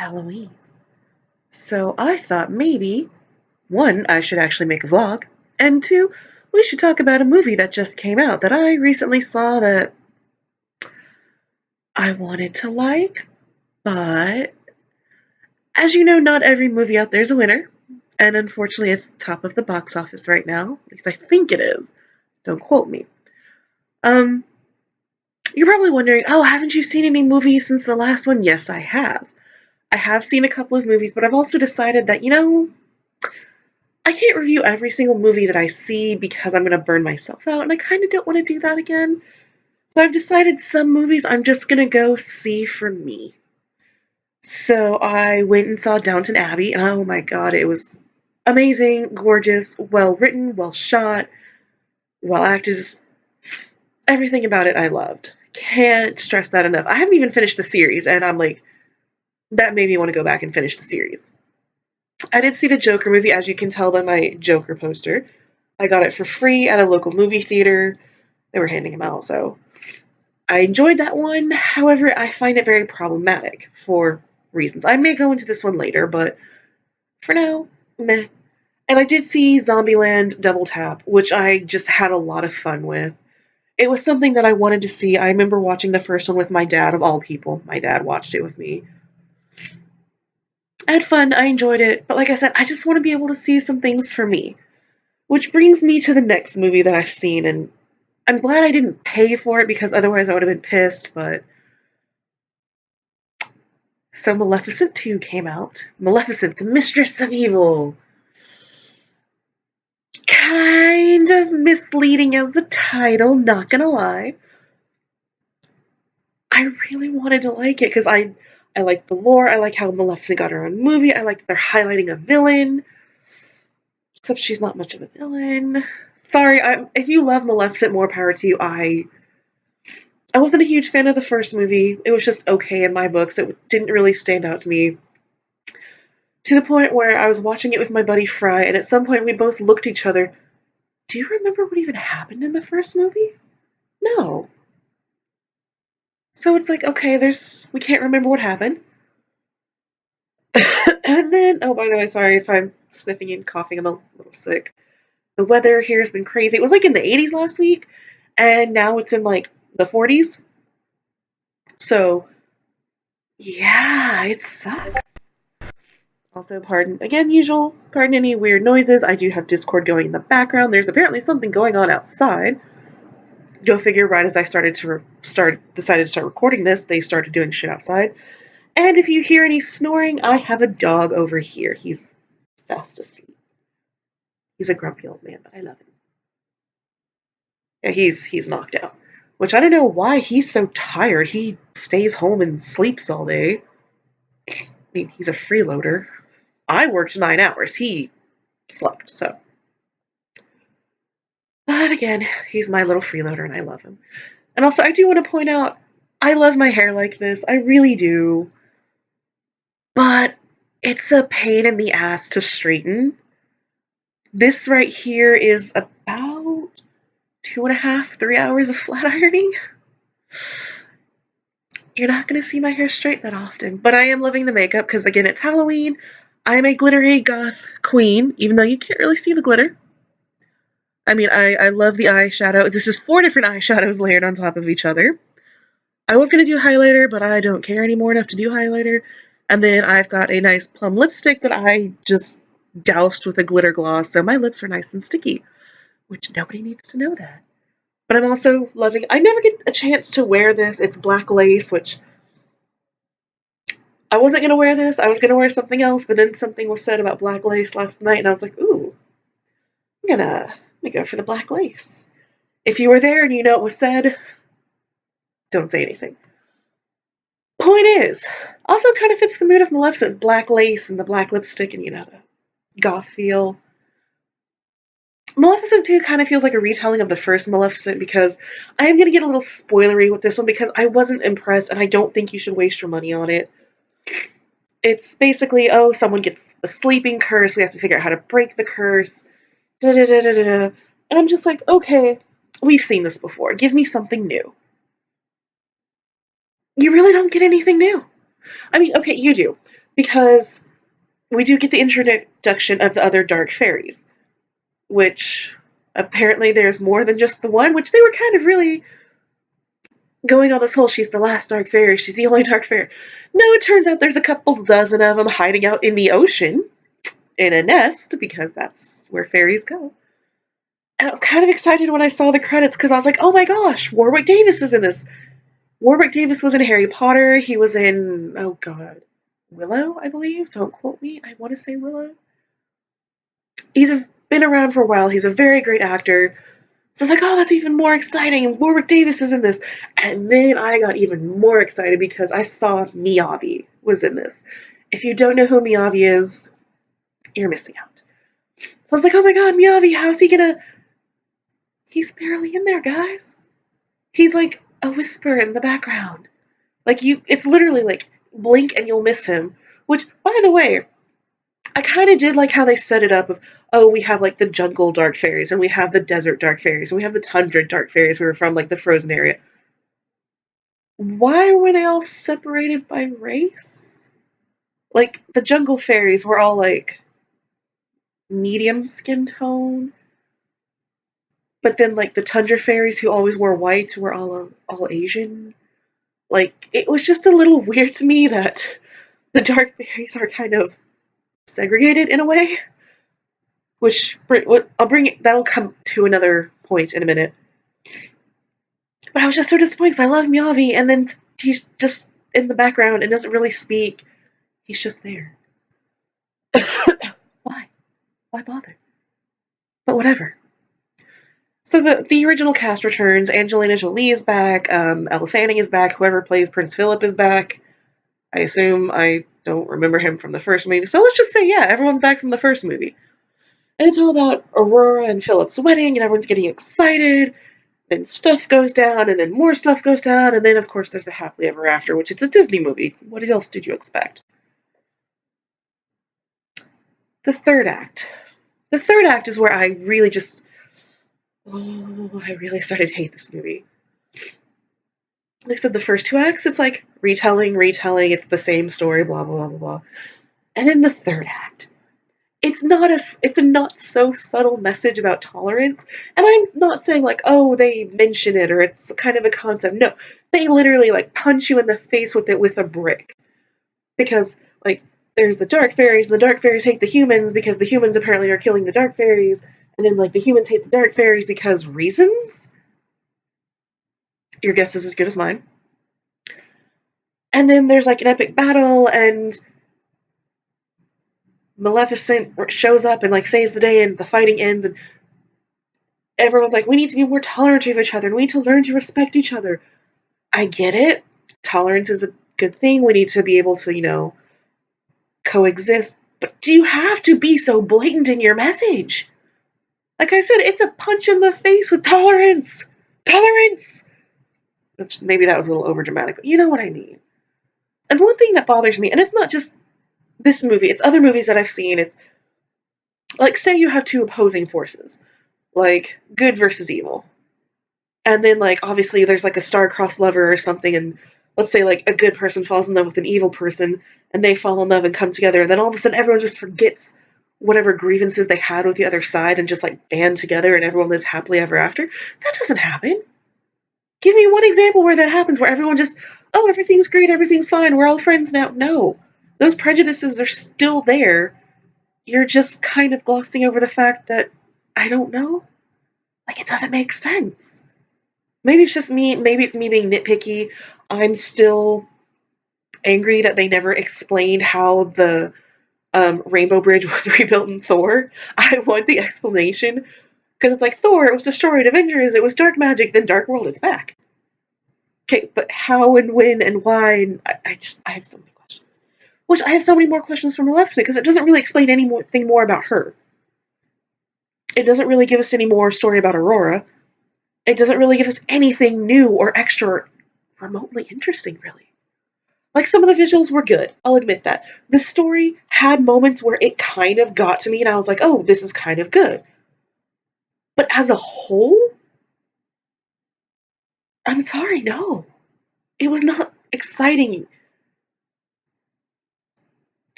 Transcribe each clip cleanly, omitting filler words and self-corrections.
Halloween. So I thought maybe, one, I should actually make a vlog, and two, we should talk about a movie that just came out that I recently saw that I wanted to like, but as you know, not every movie out there is a winner, and unfortunately it's top of the box office right now. At least I think it is. Don't quote me. Um, you're probably wondering, oh, haven't you seen any movies since the last one? Yes, I have. I have seen a couple of movies, but I've also decided that, I can't review every single movie that I see because I'm going to burn myself out, and I kind of don't want to do that again. So I've decided some movies I'm just going to go see for me. So I went and saw Downton Abbey, and oh my god, it was amazing, gorgeous, well written, well shot, well acted, just everything about it I loved. Can't stress that enough. I haven't even finished the series, and I'm like, that made me want to go back and finish the series. I did see the Joker movie, as you can tell by my Joker poster. I got it for free at a local movie theater. They were handing them out, so I enjoyed that one. However, I find it very problematic for reasons. I may go into this one later, but for now, meh. And I did see Zombieland Double Tap, which I just had a lot of fun with. It was something that I wanted to see. I remember watching the first one with my dad, of all people. My dad watched it with me. I had fun, I enjoyed it, but like I said, I just want to be able to see some things for me. Which brings me to the next movie that I've seen, and I'm glad I didn't pay for it because otherwise I would have been pissed, but. So Maleficent 2 came out. Maleficent, the Mistress of Evil. Kind of misleading as a title, not gonna lie. I really wanted to like it because I like the lore, I like how Maleficent got her own movie, I like that they're highlighting a villain. Except she's not much of a villain. Sorry, if you love Maleficent, more power to you. I wasn't a huge fan of the first movie. It was just okay in my books. It didn't really stand out to me. To the point where I was watching it with my buddy Fry, and at some point we both looked at each other. Do you remember what even happened in the first movie? No. So it's like, okay, we can't remember what happened. And then, oh, by the way, sorry if I'm sniffing and coughing, I'm a little sick. The weather here has been crazy. It was like in the 80s last week, and now it's in like the 40s. So, yeah, it sucks. Also, pardon any weird noises. I do have Discord going in the background. There's apparently something going on outside. Go figure, right as I decided to start recording this, they started doing shit outside. And if you hear any snoring, I have a dog over here. He's fast asleep. He's a grumpy old man, but I love him. Yeah, he's knocked out. Which I don't know why he's so tired. He stays home and sleeps all day. I mean, he's a freeloader. I worked 9 hours. He slept, so. But again, he's my little freeloader and I love him. And also, I do want to point out, I love my hair like this. I really do. But it's a pain in the ass to straighten. This right here is about 2.5, 3 hours of flat ironing. You're not going to see my hair straight that often, but I am loving the makeup because, again, it's Halloween. I'm a glittery goth queen, even though you can't really see the glitter. I mean, I love the eyeshadow. This is 4 different eyeshadows layered on top of each other. I was going to do highlighter, but I don't care anymore enough to do highlighter. And then I've got a nice plum lipstick that I just doused with a glitter gloss, so my lips are nice and sticky, which nobody needs to know that. But I'm also loving, I never get a chance to wear this. It's black lace, which I wasn't going to wear this. I was going to wear something else, but then something was said about black lace last night, and I was like, ooh, I'm gonna go for the black lace. If you were there and you know it was said, don't say anything. Point is, also kind of fits the mood of Maleficent, black lace and the black lipstick and, the goth feel. Maleficent 2 kind of feels like a retelling of the first Maleficent because I am going to get a little spoilery with this one because I wasn't impressed and I don't think you should waste your money on it. It's basically, oh, someone gets a sleeping curse, we have to figure out how to break the curse, da da da da da. And I'm just like, okay, we've seen this before. Give me something new. You really don't get anything new. I mean, okay, you do. because we do get the introduction of the other dark fairies, which apparently there's more than just the one, which they were kind of really going on this whole she's the last dark fairy, she's the only dark fairy. No, it turns out there's a couple dozen of them hiding out in the ocean in a nest because that's where fairies go. And I was kind of excited when I saw the credits because I was like, oh my gosh, Warwick Davis is in this. Warwick Davis was in Harry Potter. He was in, oh god, Willow, I believe. Don't quote me. I want to say Willow. He's been around for a while. He's a very great actor. So I was like, oh, that's even more exciting. Warwick Davis is in this. And then I got even more excited because I saw Miyavi was in this. If you don't know who Miyavi is, you're missing out. So I was like, oh my god, Miyavi, how's he gonna... He's barely in there, guys. He's like a whisper in the background. Like, it's literally like, blink and you'll miss him. Which, by the way, I kind of did like how they set it up of, oh, we have like the jungle dark fairies, and we have the desert dark fairies, and we have the tundra dark fairies who are from like the frozen area. Why were they all separated by race? Like, the jungle fairies were all like medium skin tone, but then like the tundra fairies who always wore white were all Asian. Like, it was just a little weird to me that the dark fairies are kind of segregated in a way, which I'll bring it, that'll come to another point in a minute. But I was just so disappointed because I love Miyavi, and then he's just in the background and doesn't really speak. He's just there. Why? Why bother? But whatever. So the original cast returns. Angelina Jolie is back. Elle Fanning is back. Whoever plays Prince Philip is back. I assume I don't remember him from the first movie. So let's just say, yeah, everyone's back from the first movie. And it's all about Aurora and Philip's wedding, and everyone's getting excited. Then stuff goes down, and then more stuff goes down, and then, of course, there's the happily ever after, which is a Disney movie. What else did you expect? The third act. The third act is where I really just... Oh, I really started to hate this movie. Like I said, the first two acts, it's like retelling, it's the same story, blah, blah, blah, blah, blah. And then the third act. It's a not so subtle message about tolerance. And I'm not saying like, oh, they mention it or it's kind of a concept. No, they literally like punch you in the face with it with a brick. Because like there's the dark fairies, and the dark fairies hate the humans because the humans apparently are killing the dark fairies, and then like the humans hate the dark fairies because reasons? Your guess is as good as mine. And then there's like an epic battle, and Maleficent shows up and like saves the day, and the fighting ends, and everyone's like, we need to be more tolerant of each other, and we need to learn to respect each other. I get it. Tolerance is a good thing. We need to be able to, coexist. But do you have to be so blatant in your message? Like I said, it's a punch in the face with tolerance. Tolerance! Which, maybe that was a little overdramatic, but you know what I mean. And one thing that bothers me, and it's not just this movie, it's other movies that I've seen, it's like, say you have two opposing forces, like good versus evil. And then, like, obviously there's like a star-crossed lover or something, and let's say like a good person falls in love with an evil person, and they fall in love and come together, and then all of a sudden everyone just forgets whatever grievances they had with the other side and just like band together and everyone lives happily ever after. That doesn't happen. Give me one example where that happens, where everyone just, oh, everything's great, everything's fine, we're all friends now. No. Those prejudices are still there. You're just kind of glossing over the fact that, I don't know, like, it doesn't make sense. Maybe it's just me, maybe it's me being nitpicky. I'm still angry that they never explained how the Rainbow Bridge was rebuilt in Thor. I want the explanation. Because it's like, Thor, it was destroyed, Avengers, it was dark magic, then Dark World, it's back. Okay, but how and when and why? And I have so many questions. Which I have so many more questions from Maleficent, because it doesn't really explain anything more about her. It doesn't really give us any more story about Aurora. It doesn't really give us anything new or extra remotely interesting, really. Like, some of the visuals were good, I'll admit that. The story had moments where it kind of got to me, and I was like, oh, this is kind of good. But as a whole, I'm sorry, no. It was not exciting.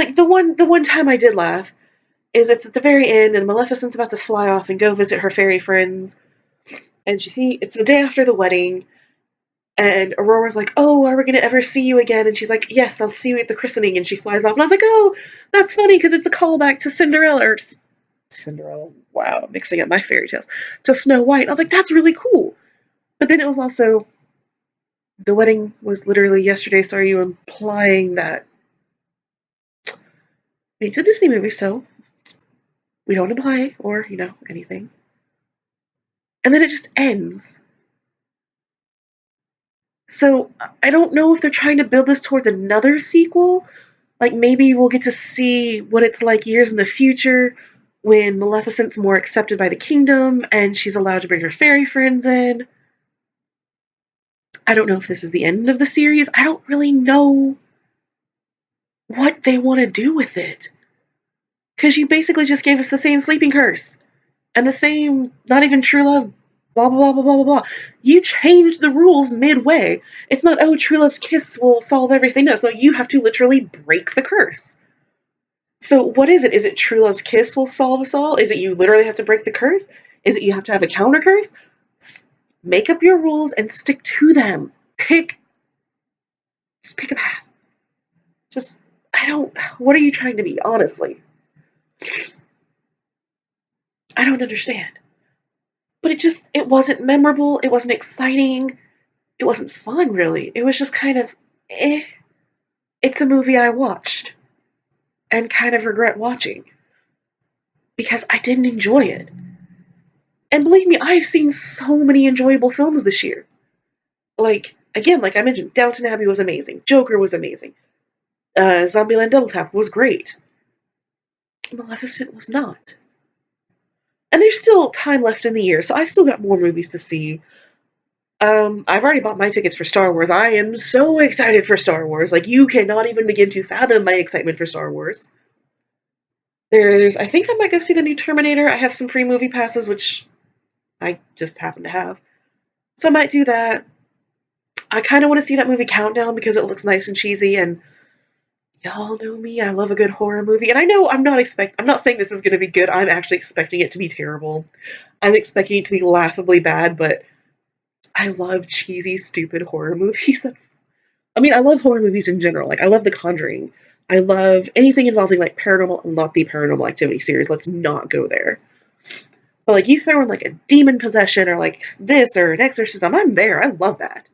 Like the one time I did laugh is it's at the very end and Maleficent's about to fly off and go visit her fairy friends, and it's the day after the wedding, and Aurora's like, "Oh, are we gonna ever see you again?" And she's like, "Yes, I'll see you at the christening." And she flies off, and I was like, "Oh, that's funny because it's a callback to Cinderella or Cinderella. Wow, I'm mixing up my fairy tales to Snow White." And I was like, "That's really cool." But then it was also the wedding was literally yesterday, so are you implying that it's a Disney movie, so we don't imply or anything? And then it just ends. So I don't know if they're trying to build this towards another sequel. Like maybe we'll get to see what it's like years in the future when Maleficent's more accepted by the kingdom and she's allowed to bring her fairy friends in. I don't know if this is the end of the series. I don't really know what they want to do with it. Because you basically just gave us the same sleeping curse and the same, not even true love, blah, blah, blah, blah, blah, blah. You changed the rules midway. It's not, oh, true love's kiss will solve everything. No, so you have to literally break the curse. So what is it? Is it true love's kiss will solve us all? Is it you literally have to break the curse? Is it you have to have a counter curse? Make up your rules and stick to them. Just pick a path. Just, I don't, what are you trying to be, honestly? I don't understand. But it wasn't memorable, it wasn't exciting, it wasn't fun, really. It was just kind of, eh. It's a movie I watched and kind of regret watching because I didn't enjoy it. And believe me, I've seen so many enjoyable films this year. Like, again, like I mentioned, Downton Abbey was amazing. Joker was amazing. Zombieland Double Tap was great. Maleficent was not. And there's still time left in the year, so I've still got more movies to see. I've already bought my tickets for Star Wars. I am so excited for Star Wars. Like, you cannot even begin to fathom my excitement for Star Wars. I think I might go see the new Terminator. I have some free movie passes, which I just happen to have. So I might do that. I kind of want to see that movie Countdown because it looks nice and cheesy, and y'all know me. I love a good horror movie. And I know I'm not saying this is going to be good. I'm actually expecting it to be terrible. I'm expecting it to be laughably bad, but I love cheesy, stupid horror movies. I love horror movies in general. Like, I love The Conjuring. I love anything involving, like, paranormal, not the Paranormal Activity series. Let's not go there. But, like, you throw in, like, a demon possession or, like, this or an exorcism, I'm there. I love that.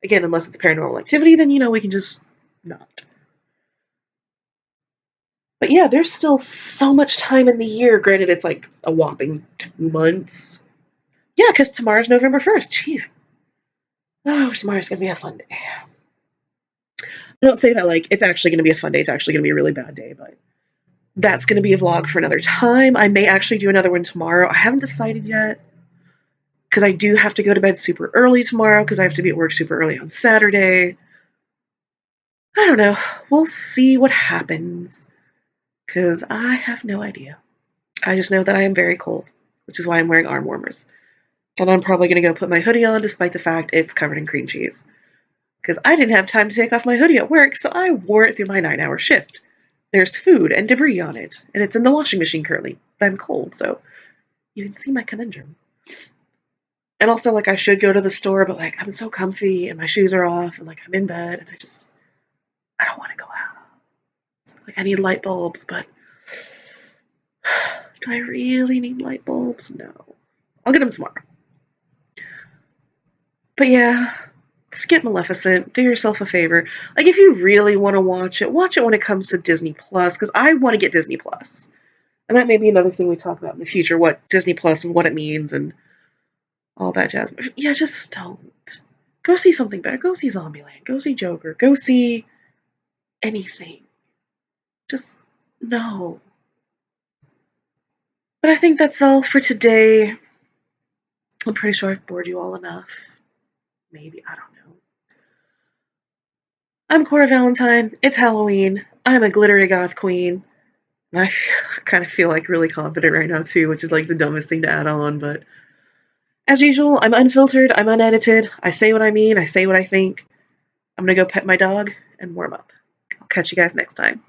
Again, unless it's Paranormal Activity, then, we can just not. But yeah, there's still so much time in the year. Granted, it's, like, a whopping 2 months. Yeah, because tomorrow's November 1st. Jeez. Oh, tomorrow's going to be a fun day. I don't say that like it's actually going to be a fun day. It's actually going to be a really bad day, but that's going to be a vlog for another time. I may actually do another one tomorrow. I haven't decided yet because I do have to go to bed super early tomorrow because I have to be at work super early on Saturday. I don't know. We'll see what happens because I have no idea. I just know that I am very cold, which is why I'm wearing arm warmers. And I'm probably going to go put my hoodie on despite the fact it's covered in cream cheese. Because I didn't have time to take off my hoodie at work, so I wore it through my 9-hour shift. There's food and debris on it, and it's in the washing machine currently, but I'm cold, so you can see my conundrum. And also, like, I should go to the store, but, like, I'm so comfy, and my shoes are off, and, like, I'm in bed, and I don't want to go out. So, like, I need light bulbs, but do I really need light bulbs? No. I'll get them tomorrow. But yeah, skip Maleficent. Do yourself a favor. Like, if you really want to watch it when it comes to Disney Plus, because I want to get Disney Plus. And that may be another thing we talk about in the future, what Disney Plus and what it means and all that jazz. But yeah, just don't. Go see something better. Go see Zombieland. Go see Joker. Go see anything. Just no. But I think that's all for today. I'm pretty sure I've bored you all enough. Maybe, I don't know. I'm Cora Valentine. It's Halloween. I'm a glittery goth queen. And I kind of feel like really confident right now too, which is like the dumbest thing to add on, but as usual, I'm unfiltered, I'm unedited, I say what I mean, I say what I think. I'm gonna go pet my dog and warm up. I'll catch you guys next time.